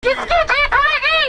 किसकी जीत होगी?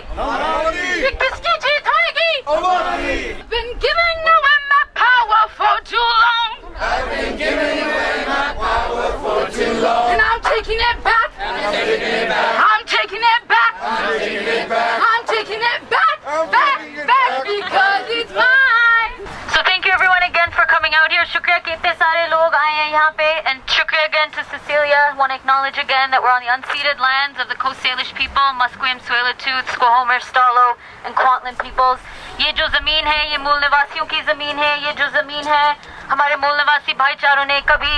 ये किसकी जीत होगी? I've been giving away my power for too long. I've been giving away my power for too long. And I'm taking it back. I'm taking it back. I'm taking it back. I'm taking it back. I'm taking it back. Back because it's mine. So thank you everyone again for coming out here. शुक्रिया कि इतने सारे लोग आए हैं यहाँ पे. And शुक्रिया again to Cecilia. Want to acknowledge again that we're on the unceded lands of the Coast Salish people, Musqueam, Tsleil-Waututh, Squamish, Stalo, and Kwantlen peoples. ये जो ज़मीन है, ये मूल निवासियों की ज़मीन है. ये जो ज़मीन है, हमारे मूल निवासी भाईचारों ने कभी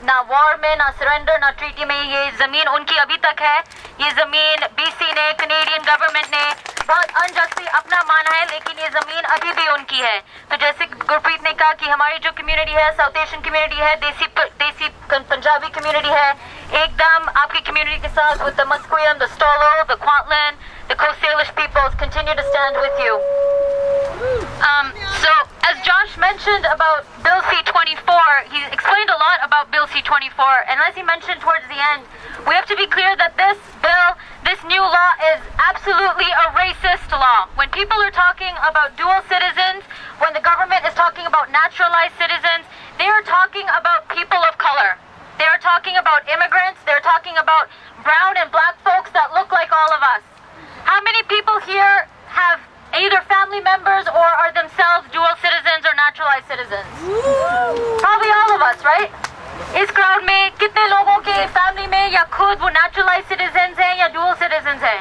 ना वॉर में, ना सरेंडर, ना ट्रीटी में ये ज़मीन उनकी अभी तक है. ये ज़मीन बीसी ने, कनेडियन गवर्नमेंट ने बहुत अनजस्टली अपना माना है, लेकिन ये ज़मीन अभी भी उनकी है. तो जैसे गुरप्रीत ने कहा कि हमारी जो कम्युनिटी है, साउथ एशियन कम्युनिटी है, देसी पंजाबी कम्युनिटी है, एकदम आपकी कम्युनिटी के साथ with the Musqueam, the Stolo, the Kwantlen, the Coast Salish peoples continue to stand with you. So as Josh mentioned about Bill C-24, he explained a lot about Bill C-24, and as he mentioned towards the end, we have to be clear that this bill, this new law is absolutely a racist law. When people are talking about dual citizens, when the government is talking about naturalized citizens, they are talking about people of color. They are talking about immigrants. They're talking about brown and black folks that look like all of us. How many people here have either family members or are themselves dual citizens or naturalized citizens? Probably all of us, right? इस crowd में कितने लोगों के family में या खुद वो naturalized citizens हैं या dual citizens हैं?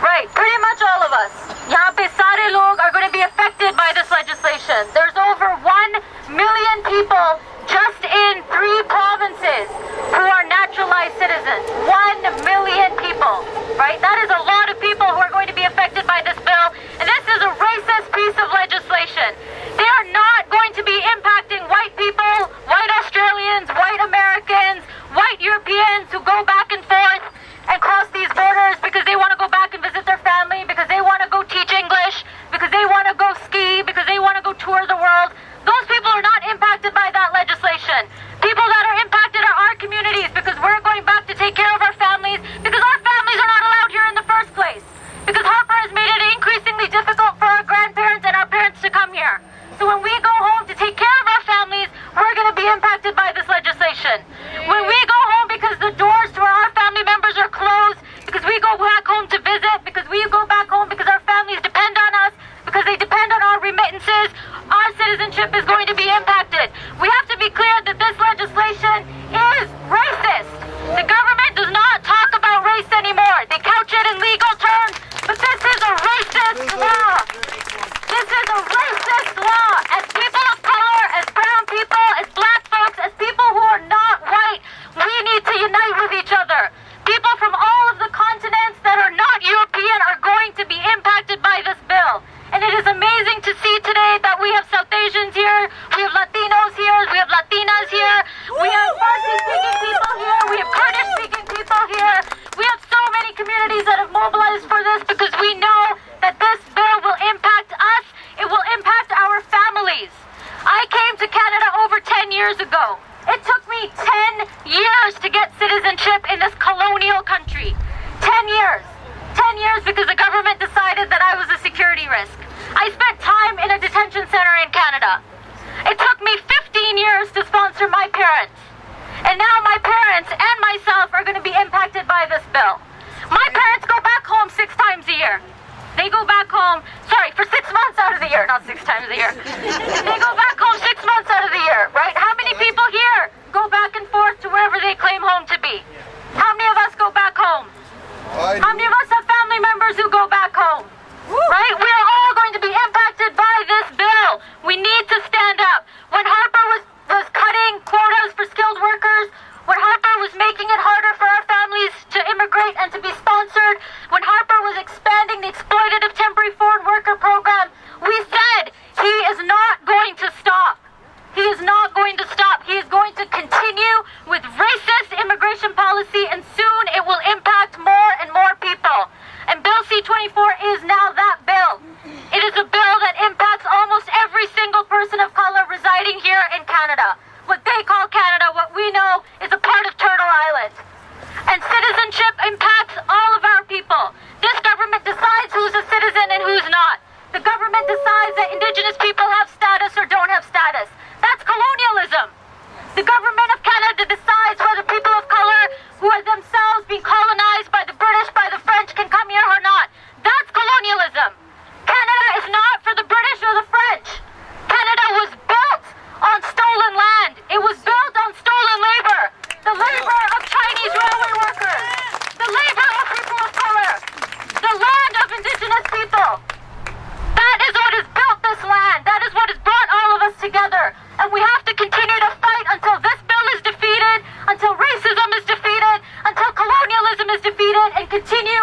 Right, pretty much all of us. यहाँ पे सारे लोग are going to be affected by this legislation. There's over 1 million people just in 3 provinces who are naturalized citizens. 1 million people, right? That is a lot of people who are going to be affected by this bill, and this is a racist piece of legislation. They are not going to be impacting white people, white Australians, white Americans, white Europeans who go back and forth and cross these borders because they want to go back and visit their family, because they want to go teach English, because they want to go ski, because they want to go tour the world. Those people are not impacted by that legislation. People that are impacted are our communities, because we're going back to take care of our families, because our families are not allowed here in the first place. Because Harper has made it increasingly difficult for our grandparents and our parents to come here. So when we go home to take care of our families, we're going to be impacted by this legislation. When we go home because the doors to our family members are closed, because we go back home to visit, because we go back home because our families depend on us, because they depend on our remittances, our citizenship is going to be impacted. We have to be clear that this legislation is racist. The government does not talk about race anymore. They couch it in legal terms, but this is a racist law. This is a racist law. As people of color, as brown people, as black folks, as people who are not white, we need to unite with each other. People from all of the continents that are not European are going to be impacted by this bill. And it is amazing to see today that we have South Asians here, we have Latinos here, we have Latinas here, we have Farsi-speaking people here, we have Kurdish-speaking people here. We have so many communities that have mobilized for this because we know that this bill will impact us, it will impact our families. I came to Canada over 10 years ago. It took me 10 years to get citizenship in this colonial country. 10 years. 10 years because the government decided that I was a security risk. I spent time in a detention center in Canada. It took me 15 years to sponsor my parents. And now my parents and myself are going to be impacted by this bill. My parents go back home 6 times a year. They go back home, for 6 months out of the year, not 6 times a year. They go back home 6 months out of the year, right? How many people here go back and forth to wherever they claim home to be? How many of us go back home? How many of us have family members who go back home? Right? We are all going to be impacted by this bill. We need to stand up. When Harper was cutting quotas for skilled workers, when Harper was making it harder for our families to immigrate and to be sponsored, when Harper was expanding the exploitative temporary foreign worker program, we said he is not going to stop. He is not going to stop. He is going to continue with racist immigration policy, and soon it will impact more and more people. And Bill C-24 is now that bill. It is a bill that impacts almost every single person of color residing here in Canada. What they call Canada, what we know, is a part of Turtle Island. And citizenship impacts all of our is defeated and continue